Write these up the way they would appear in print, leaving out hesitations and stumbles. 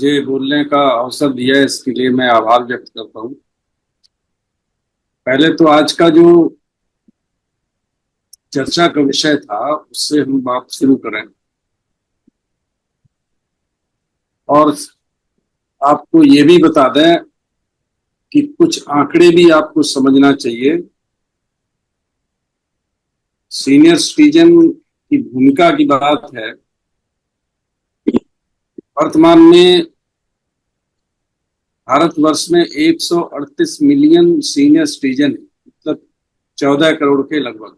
मुझे बोलने का अवसर दिया है, इसके लिए मैं आभार व्यक्त करता हूँ। पहले तो आज का जो चर्चा का विषय था उससे हम बात शुरू करें। और आपको ये भी बता दें कि कुछ आंकड़े भी आपको समझना चाहिए। सीनियर सिटीजन की भूमिका की बात है। वर्तमान में भारतवर्ष में 138 मिलियन सीनियर सिटीजन है, मतलब 14 करोड़ के लगभग,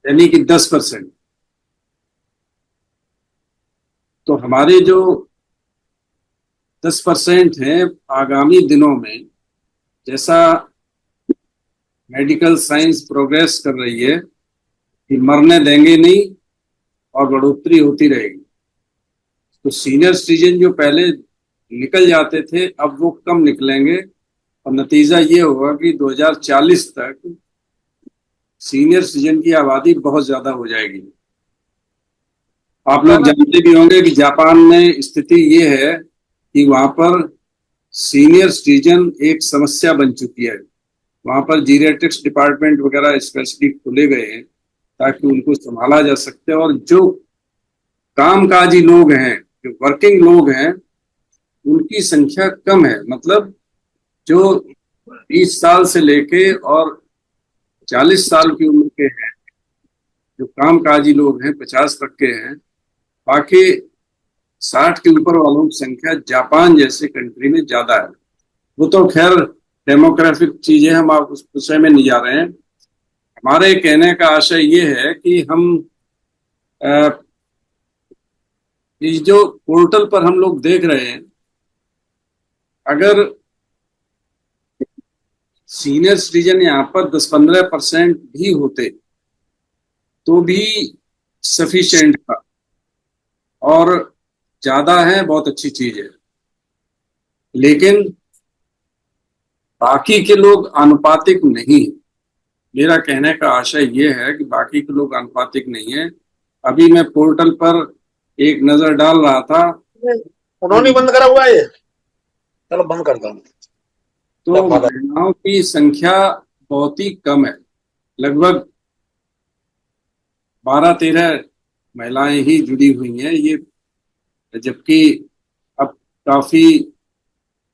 यानी कि 10%। तो हमारे जो 10% है, आगामी दिनों में जैसा मेडिकल साइंस प्रोग्रेस कर रही है कि मरने देंगे नहीं और बढ़ोतरी होती रहेगी। तो सीनियर सिटीजन जो पहले निकल जाते थे अब वो कम निकलेंगे, और नतीजा ये होगा कि 2040 तक सीनियर सिटीजन की आबादी बहुत ज्यादा हो जाएगी। आप लोग जानते भी होंगे कि जापान में स्थिति ये है कि वहां पर सीनियर सिटीजन एक समस्या बन चुकी है। वहां पर जीरियाट्रिक्स डिपार्टमेंट वगैरह स्पेशली खोले गए हैं ताकि उनको संभाला जा सके। और जो कामकाजी लोग हैं, जो वर्किंग लोग हैं, उनकी संख्या कम है। मतलब जो 20 साल से लेके और 40 साल की उम्र के हैं, जो कामकाजी लोग हैं 50 तक के हैं। बाकी 60 के ऊपर वालों की संख्या जापान जैसे कंट्री में ज्यादा है। वो तो खैर डेमोग्राफिक चीजें, हम आप उस विषय में नहीं जा रहे हैं। हमारे कहने का आशय ये है कि हम इस जो पोर्टल पर हम लोग देख रहे हैं, अगर सीनियर सिटीजन यहाँ पर 10-15% भी होते तो भी सफिशिएंट था। और ज्यादा है, बहुत अच्छी चीज है। लेकिन बाकी के लोग आनुपातिक नहीं है। मेरा कहने का आशय ये है कि बाकी के लोग आनुपातिक नहीं है। अभी मैं पोर्टल पर एक नजर डाल रहा था। उन्होंने बंद करा हुआ है ये। चलो बंद करता हूँ। तो महिलाओं की संख्या बहुत ही कम है। लगभग 12-13 महिलाएं ही जुड़ी हुई हैं ये। जबकि अब काफी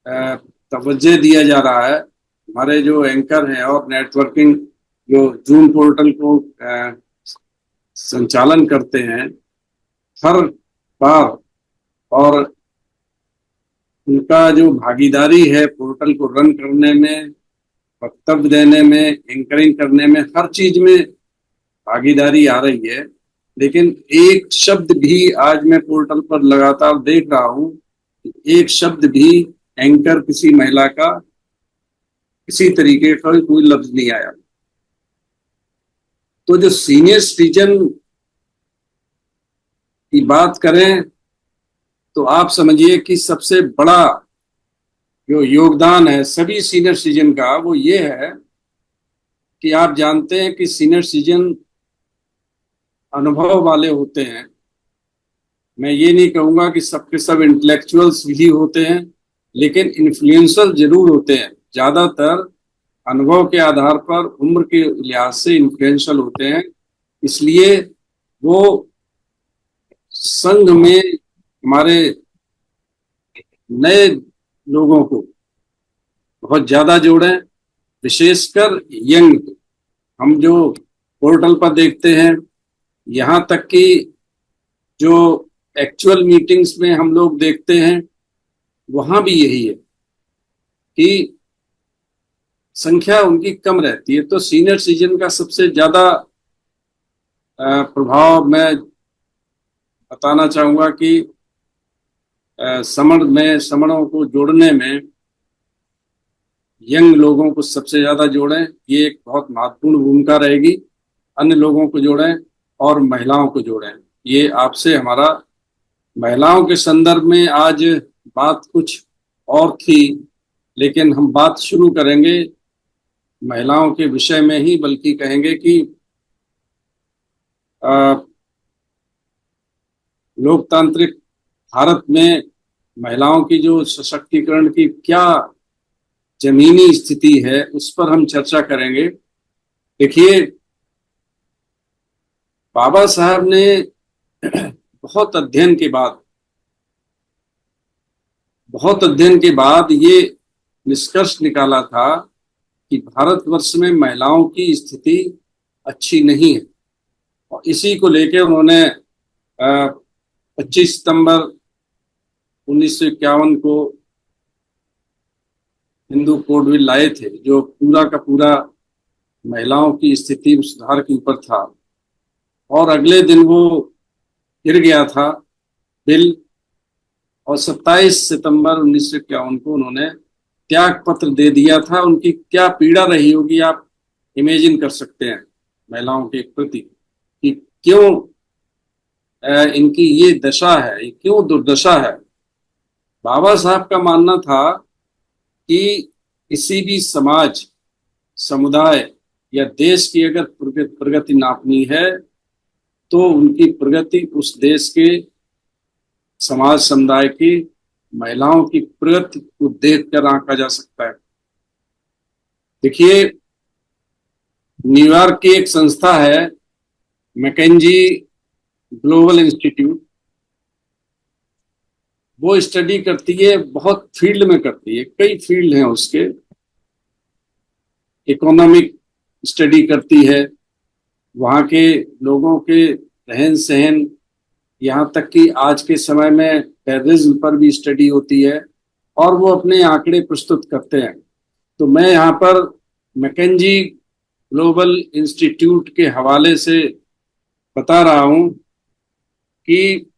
तवज्जो दिया जा रहा है। हमारे जो एंकर हैं और नेटवर्किंग जो जूम पोर्टल को संचालन करते हैं हर बार, और उनका जो भागीदारी है पोर्टल को रन करने में, वक्तव्य देने में, एंकरिंग करने में, हर चीज में भागीदारी आ रही है। लेकिन एक शब्द भी, आज मैं पोर्टल पर लगातार देख रहा हूं, एक शब्द भी एंकर किसी महिला का किसी तरीके का कोई लफ्ज नहीं आया। तो जो सीनियर सिटीजन की बात करें तो आप समझिए कि सबसे बड़ा जो योगदान है सभी सीनियर सिटीजन का वो ये है कि आप जानते हैं कि सीनियर सिटीजन अनुभव वाले होते हैं। मैं ये नहीं कहूंगा कि सबके सब इंटेलेक्चुअल्स भी होते हैं, लेकिन इन्फ्लुएंसर जरूर होते हैं। ज्यादातर अनुभव के आधार पर, उम्र के लिहाज से इन्फ्लुएंशियल होते हैं। इसलिए वो संघ में हमारे नए लोगों को बहुत ज्यादा जोड़ें, विशेषकर यंग। हम जो पोर्टल पर देखते हैं, यहाँ तक कि जो एक्चुअल मीटिंग्स में हम लोग देखते हैं, वहां भी यही है कि संख्या उनकी कम रहती है। तो सीनियर सिटीजन का सबसे ज्यादा प्रभाव मैं बताना चाहूंगा कि समणों को जोड़ने में, यंग लोगों को सबसे ज्यादा जोड़ें, ये एक बहुत महत्वपूर्ण भूमिका रहेगी। अन्य लोगों को जोड़ें और महिलाओं को जोड़ें। ये आपसे हमारा महिलाओं के संदर्भ में आज बात कुछ और थी, लेकिन हम बात शुरू करेंगे महिलाओं के विषय में ही। बल्कि कहेंगे कि लोकतांत्रिक भारत में महिलाओं की जो सशक्तिकरण की क्या जमीनी स्थिति है उस पर हम चर्चा करेंगे। देखिए, बाबा साहब ने बहुत अध्ययन के बाद ये निष्कर्ष निकाला था कि भारतवर्ष में महिलाओं की स्थिति अच्छी नहीं है, और इसी को लेकर उन्होंने 25 सितंबर 1951 को हिंदू कोड बिल लाए थे, जो पूरा का पूरा महिलाओं की स्थिति सुधार के ऊपर था। और अगले दिन वो गिर गया था बिल, और 27 सितंबर 1951 को उन्होंने त्याग पत्र दे दिया था। उनकी क्या पीड़ा रही होगी, आप इमेजिन कर सकते हैं महिलाओं के प्रति कि क्यों इनकी ये दशा है, ये क्यों दुर्दशा है। बाबा साहब का मानना था कि किसी भी समाज, समुदाय या देश की अगर प्रगति नापनी है तो उनकी प्रगति उस देश के समाज समुदाय की महिलाओं की प्रगति को देखकर आंका जा सकता है। देखिए, न्यूयॉर्क की एक संस्था है मैकेंजी ग्लोबल इंस्टीट्यूट, वो स्टडी करती है, बहुत फील्ड में करती है, कई फील्ड हैं उसके। इकोनॉमिक स्टडी करती है, वहाँ के लोगों के रहन सहन, यहाँ तक कि आज के समय में टेररिज्म पर भी स्टडी होती है, और वो अपने आंकड़े प्रस्तुत करते हैं। तो मैं यहाँ पर मैकेंजी ग्लोबल इंस्टीट्यूट के हवाले से बता रहा हूँ कि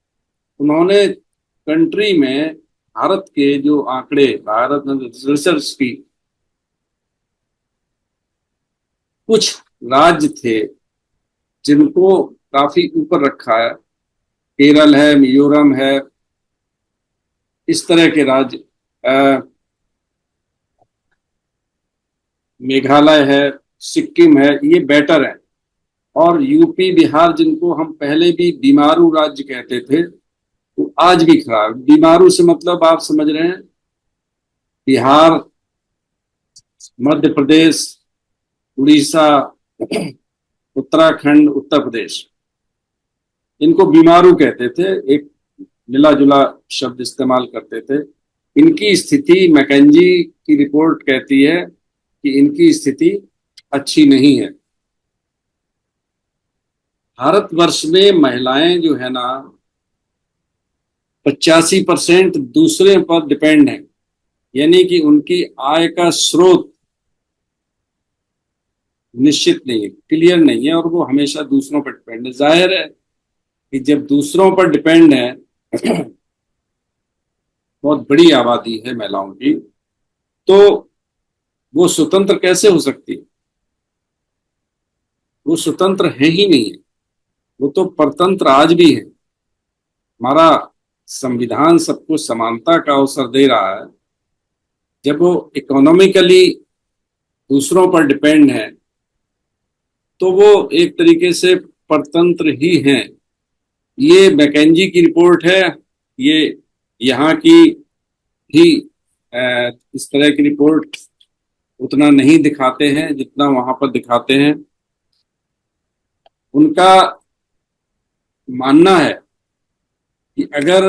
उन्होंने कंट्री में भारत के जो आंकड़े, भारत में रिसर्च की, कुछ राज्य थे जिनको काफी ऊपर रखा है। केरल है, मिजोरम है, इस तरह के राज्य, मेघालय है, सिक्किम है, ये बेटर है। और यूपी, बिहार, जिनको हम पहले भी बीमारू राज्य कहते थे, वो आज भी खराब। बीमारू से मतलब आप समझ रहे हैं, बिहार, मध्य प्रदेश, उड़ीसा, उत्तराखंड, उत्तर प्रदेश, इनको बीमारू कहते थे, एक मिला जुला शब्द इस्तेमाल करते थे। इनकी स्थिति, मैकेंजी की रिपोर्ट कहती है कि इनकी स्थिति अच्छी नहीं है। भारतवर्ष में महिलाएं जो है ना, 85% दूसरे पर डिपेंड है, यानी कि उनकी आय का स्रोत निश्चित नहीं है, क्लियर नहीं है, और वो हमेशा दूसरों पर डिपेंड है। जाहिर है कि जब दूसरों पर डिपेंड है, बहुत बड़ी आबादी है महिलाओं की, तो वो स्वतंत्र कैसे हो सकती है? वो स्वतंत्र है ही नहीं है, वो तो परतंत्र आज भी है। हमारा संविधान सबको समानता का अवसर दे रहा है। जब वो इकोनॉमिकली दूसरों पर डिपेंड है तो वो एक तरीके से परतंत्र ही हैं। ये मैकेंजी की रिपोर्ट है, ये यहाँ की भी इस तरह की रिपोर्ट उतना नहीं दिखाते हैं जितना वहां पर दिखाते हैं। उनका मानना है कि अगर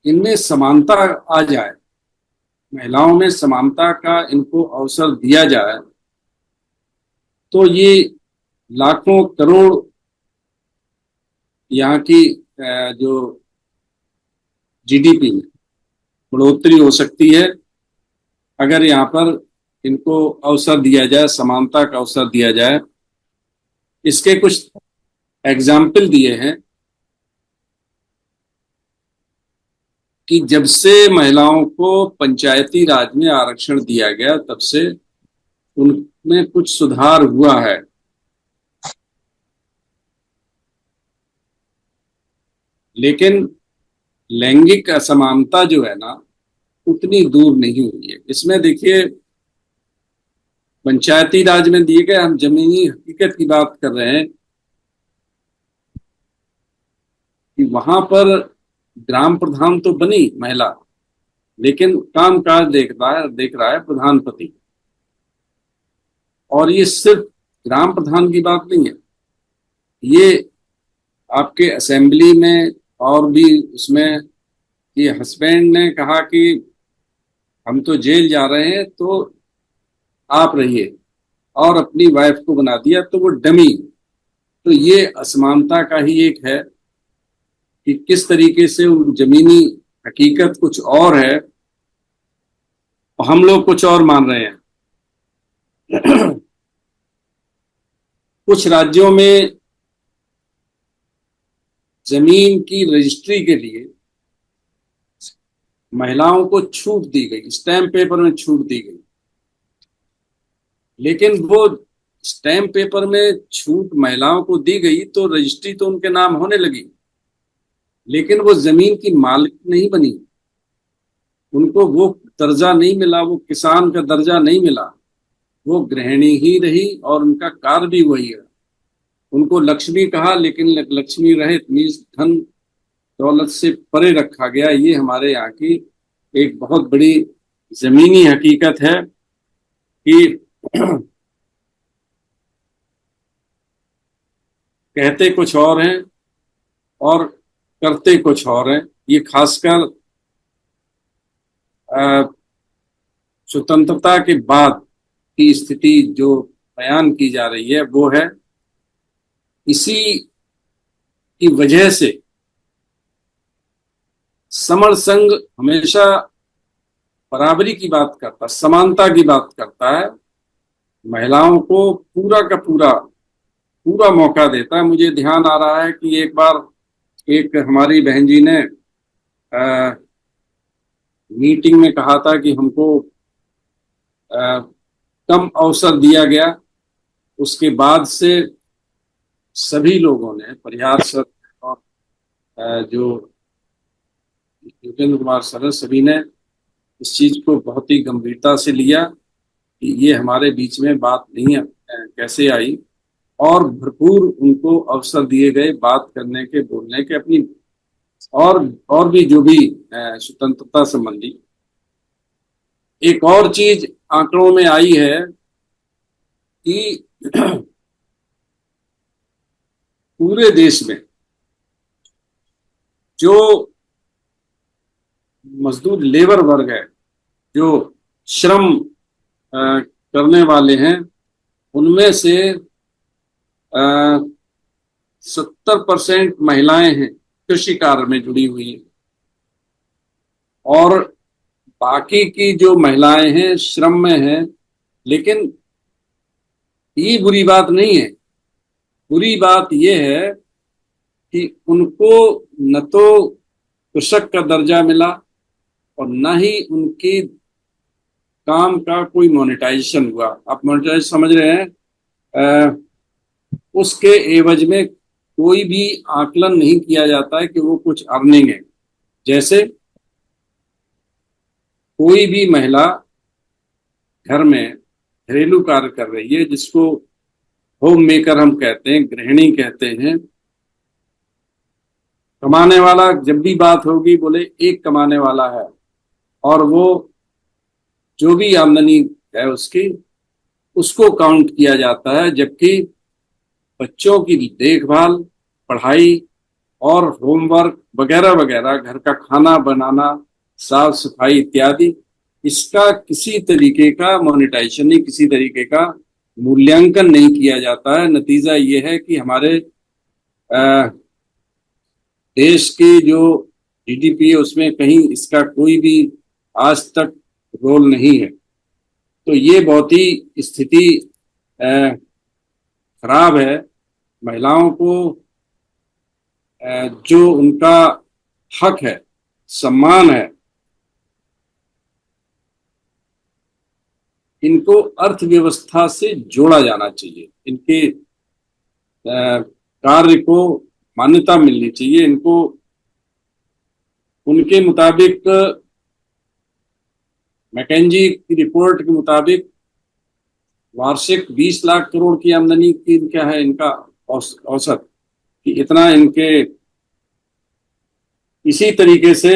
इनमें समानता आ जाए, महिलाओं में समानता का इनको अवसर दिया जाए, तो ये लाखों करोड़ यहाँ की जो जीडीपी में बढ़ोतरी हो सकती है, अगर यहाँ पर इनको अवसर दिया जाए, समानता का अवसर दिया जाए। इसके कुछ एग्जाम्पल दिए हैं कि जब से महिलाओं को पंचायती राज में आरक्षण दिया गया, तब से उनमें कुछ सुधार हुआ है। लेकिन लैंगिक असमानता जो है ना, उतनी दूर नहीं हुई है। इसमें देखिए, पंचायती राज में दिए गए, हम जमीनी हकीकत की बात कर रहे हैं, कि वहां पर ग्राम प्रधान तो बनी महिला, लेकिन काम काज देख रहा है प्रधानपति। और ये सिर्फ ग्राम प्रधान की बात नहीं है, ये आपके असेंबली में और भी उसमें, ये हस्बैंड ने कहा कि हम तो जेल जा रहे हैं तो आप रहिए, और अपनी वाइफ को बना दिया तो वो डमी। तो ये असमानता का ही एक है कि किस तरीके से जमीनी हकीकत कुछ और है और हम लोग कुछ और मान रहे हैं। कुछ राज्यों में जमीन की रजिस्ट्री के लिए महिलाओं को छूट दी गई, स्टैम्प पेपर में छूट दी गई, लेकिन वो स्टैम्प पेपर में छूट महिलाओं को दी गई तो रजिस्ट्री तो उनके नाम होने लगी, लेकिन वो जमीन की मालिक नहीं बनी, उनको वो दर्जा नहीं मिला, वो किसान का दर्जा नहीं मिला, वो गृहिणी ही रही और उनका कार्य भी वही है। उनको लक्ष्मी कहा, लेकिन लक्ष्मी रहित मीन्स धन दौलत से परे रखा गया। ये हमारे यहाँ की एक बहुत बड़ी जमीनी हकीकत है कि कहते कुछ और हैं और करते कुछ और हैं। ये खासकर स्वतंत्रता के बाद की स्थिति जो बयान की जा रही है वो है, इसी की वजह से समर संघ हमेशा बराबरी की बात करता, समानता की बात करता है, महिलाओं को पूरा का पूरा मौका देता है। मुझे ध्यान आ रहा है कि एक बार एक हमारी बहन जी ने मीटिंग में कहा था कि हमको कम अवसर दिया गया। उसके बाद से सभी लोगों ने, परिहार सर और जो योगेंद्र कुमार सर, सभी ने इस चीज को बहुत ही गंभीरता से लिया कि ये हमारे बीच में बात नहीं कैसे आई, और भरपूर उनको अवसर दिए गए बात करने के, बोलने के, अपनी और भी जो भी स्वतंत्रता संबंधी। एक और चीज आंकड़ों में आई है कि पूरे देश में जो मजदूर लेबर वर्ग है, जो श्रम करने वाले हैं, उनमें से 70% महिलाएं हैं कृषि कार्य में जुड़ी हुई हैं, और बाकी की जो महिलाएं हैं श्रम में हैं। लेकिन ये बुरी बात नहीं है, बुरी बात यह है कि उनको न तो कृषक का दर्जा मिला और न ही उनकी काम का कोई मोनेटाइजेशन हुआ। आप मोनेटाइजेशन समझ रहे हैं, उसके एवज में कोई भी आकलन नहीं किया जाता है कि वो कुछ अर्निंग है। जैसे कोई भी महिला घर में घरेलू कार्य कर रही है, जिसको होम मेकर हम कहते हैं, गृहिणी कहते हैं। कमाने वाला जब भी बात होगी बोले एक कमाने वाला है, और वो जो भी आमदनी है उसकी, उसको काउंट किया जाता है, जबकि बच्चों की देखभाल, पढ़ाई और होमवर्क वगैरह वगैरह, घर का खाना बनाना, साफ सफाई इत्यादि, इसका किसी तरीके का मोनेटाइजेशन नहीं, किसी तरीके का मूल्यांकन नहीं किया जाता है। नतीजा ये है कि हमारे देश की जो जीडीपी है उसमें कहीं इसका कोई भी आज तक रोल नहीं है। तो ये बहुत ही स्थिति खराब है। महिलाओं को जो उनका हक है, सम्मान है, इनको अर्थव्यवस्था से जोड़ा जाना चाहिए, इनके कार्य को मान्यता मिलनी चाहिए। इनको उनके मुताबिक, मैकेंजी की रिपोर्ट के मुताबिक वार्षिक 20 लाख करोड़ की आमदनी की क्या है इनका औसत, कि इतना इनके इसी तरीके से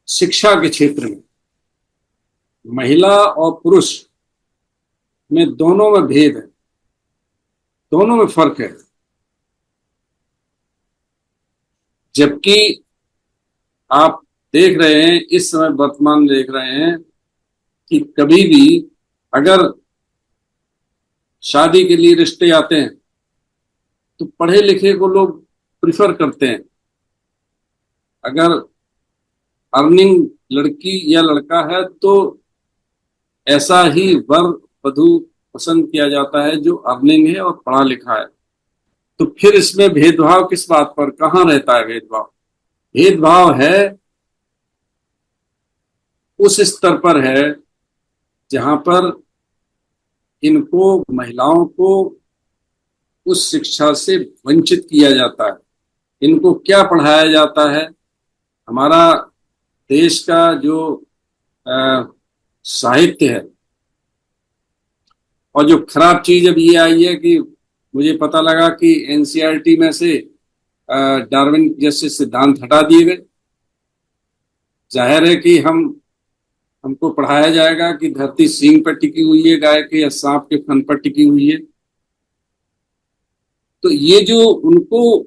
शिक्षा के क्षेत्र में महिला और पुरुष में दोनों में भेद है, दोनों में फर्क है। जबकि आप देख रहे हैं, इस समय वर्तमान देख रहे हैं कि कभी भी अगर शादी के लिए रिश्ते आते हैं तो पढ़े लिखे को लोग प्रिफर करते हैं। अगर अर्निंग लड़की या लड़का है तो ऐसा ही वर वधू पसंद किया जाता है जो अर्निंग है और पढ़ा लिखा है। तो फिर इसमें भेदभाव किस बात पर, कहाँ रहता है भेदभाव? भेदभाव है उस स्तर पर है जहां पर इनको, महिलाओं को उस शिक्षा से वंचित किया जाता है। इनको क्या पढ़ाया जाता है? हमारा देश का जो साहित्य है, और जो खराब चीज अब ये आई है कि मुझे पता लगा कि एनसीईआरटी में से डार्विन जैसे सिद्धांत हटा दिए गए। जाहिर है कि हमको पढ़ाया जाएगा कि धरती सींग पर टिकी हुई है गाय के, या सांप के फन पर टिकी हुई है। तो ये जो उनको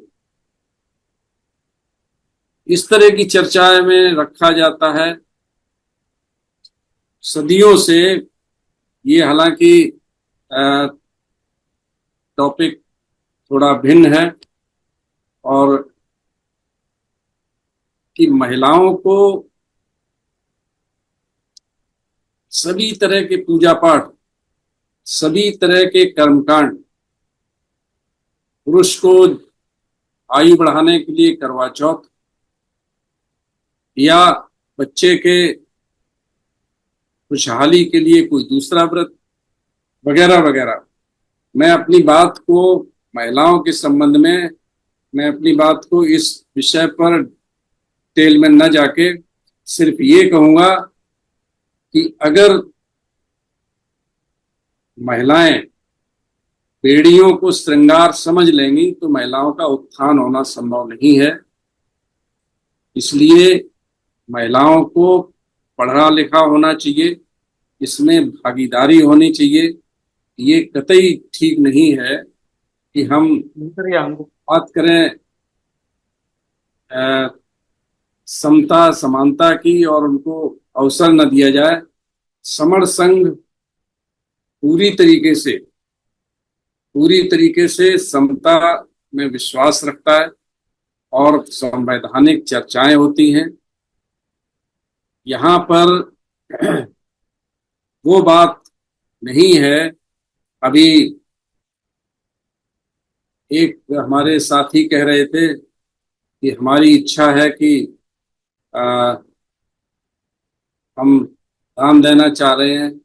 इस तरह की चर्चाएं में रखा जाता है सदियों से, ये हालांकि टॉपिक थोड़ा भिन्न है, और कि महिलाओं को सभी तरह के पूजा पाठ, सभी तरह के कर्मकांड, पुरुष को आयु बढ़ाने के लिए करवा चौथ, या बच्चे के खुशहाली के लिए कोई दूसरा व्रत, वगैरह वगैरह। मैं अपनी बात को महिलाओं के संबंध में, मैं अपनी बात को इस विषय पर डिटेल में न जाके सिर्फ ये कहूंगा कि अगर महिलाएं बेड़ियों को श्रृंगार समझ लेंगी तो महिलाओं का उत्थान होना संभव नहीं है। इसलिए महिलाओं को पढ़ा लिखा होना चाहिए, इसमें भागीदारी होनी चाहिए। ये कतई ठीक नहीं है कि हम बात करें समता समानता की और उनको अवसर न दिया जाए। समर संघ पूरी तरीके से समता में विश्वास रखता है और संवैधानिक चर्चाएं होती हैं। यहाँ पर वो बात नहीं है। अभी एक हमारे साथी कह रहे थे कि हमारी इच्छा है कि हम दान देना चाह रहे हैं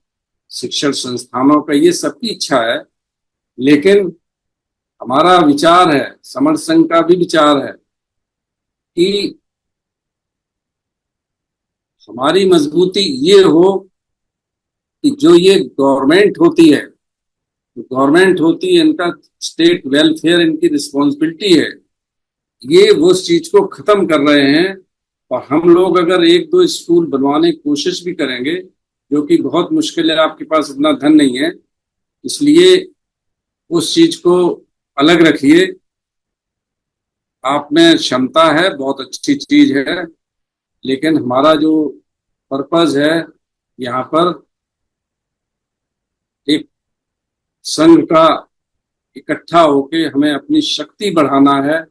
शिक्षण संस्थानों का, ये सबकी इच्छा है, लेकिन हमारा विचार है, समर संघ का भी विचार है कि हमारी मजबूती ये हो कि जो ये गवर्नमेंट होती है, इनका स्टेट वेलफेयर इनकी रिस्पॉन्सिबिलिटी है, ये वो उस चीज को खत्म कर रहे हैं। और हम लोग अगर एक दो स्कूल बनवाने की कोशिश भी करेंगे, जो कि बहुत मुश्किल है, आपके पास इतना धन नहीं है, इसलिए उस चीज को अलग रखिए। आप में क्षमता है, बहुत अच्छी चीज है, लेकिन हमारा जो पर्पज है यहाँ पर एक संघ का इकट्ठा होके हमें अपनी शक्ति बढ़ाना है।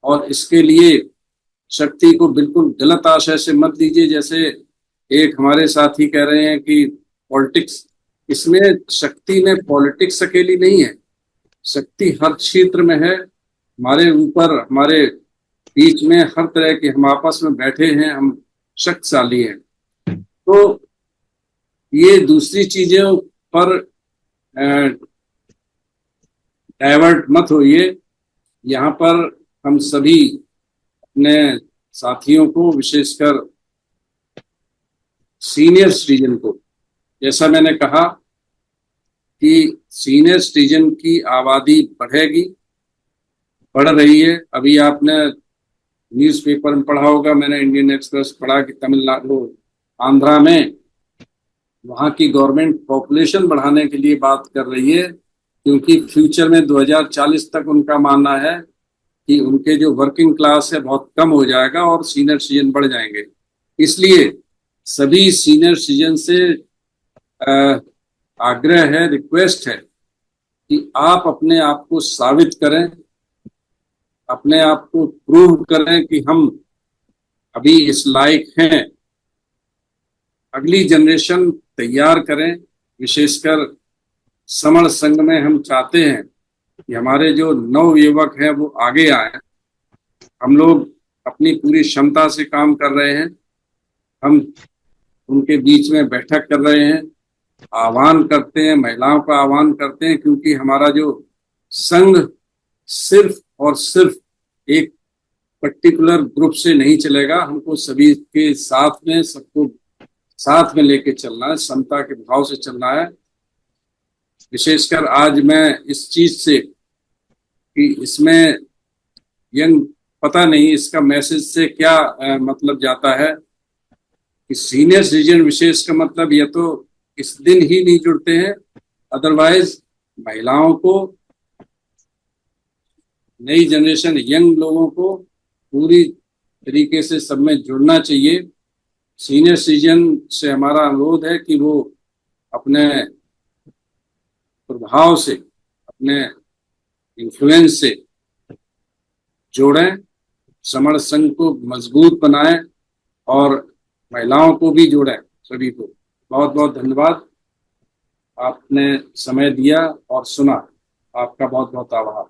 और इसके लिए शक्ति को बिल्कुल गलत आशय से मत लीजिए। जैसे एक हमारे साथी कह रहे हैं कि पॉलिटिक्स, इसमें शक्ति में पॉलिटिक्स अकेली नहीं है, शक्ति हर क्षेत्र में है। हमारे ऊपर, हमारे बीच में हर तरह के, हम आपस में बैठे हैं, हम शक्तिशाली हैं। तो ये दूसरी चीजों पर डाइवर्ट मत होइए। यहाँ पर हम सभी अपने साथियों को, विशेषकर सीनियर सिटीजन को, जैसा मैंने कहा कि सीनियर सिटीजन की आबादी बढ़ेगी बढ़ रही है। अभी आपने न्यूज़पेपर में पढ़ा होगा, मैंने इंडियन एक्सप्रेस पढ़ा कि तमिलनाडु, आंध्रा में वहाँ की गवर्नमेंट पॉपुलेशन बढ़ाने के लिए बात कर रही है, क्योंकि फ्यूचर में 2040 तक उनका मानना है कि उनके जो वर्किंग क्लास है बहुत कम हो जाएगा और सीनियर सिटीजन बढ़ जाएंगे। इसलिए सभी सीनियर सिटीजन से आग्रह है, रिक्वेस्ट है कि आप अपने आप को साबित करें, अपने आप को प्रूव करें कि हम अभी इस लायक हैं। अगली जनरेशन तैयार करें। विशेषकर समर संघ में हम चाहते हैं कि हमारे जो नवयुवक हैं वो आगे आए। हम लोग अपनी पूरी क्षमता से काम कर रहे हैं। हम उनके बीच में बैठक कर रहे हैं, आह्वान करते हैं, महिलाओं का आह्वान करते हैं, क्योंकि हमारा जो संघ सिर्फ और सिर्फ एक पर्टिकुलर ग्रुप से नहीं चलेगा। हमको सभी के साथ में, सबको साथ में लेके चलना है, समता के भाव से चलना है। विशेषकर आज मैं इस चीज से कि इसमें यंग, पता नहीं इसका मैसेज से क्या मतलब जाता है कि सीनियर सिटीजन विशेष का मतलब ये तो इस दिन ही नहीं जुड़ते हैं, अदरवाइज महिलाओं को, नई जनरेशन, यंग लोगों को पूरी तरीके से सब में जुड़ना चाहिए। सीनियर सिटीजन से हमारा अनुरोध है कि वो अपने प्रभाव से, अपने इन्फ्लुएंस से जोड़ें, समर संघ को मजबूत बनाएं और महिलाओं को भी जोड़ें। सभी को बहुत बहुत धन्यवाद, आपने समय दिया और सुना। आपका बहुत बहुत आभार।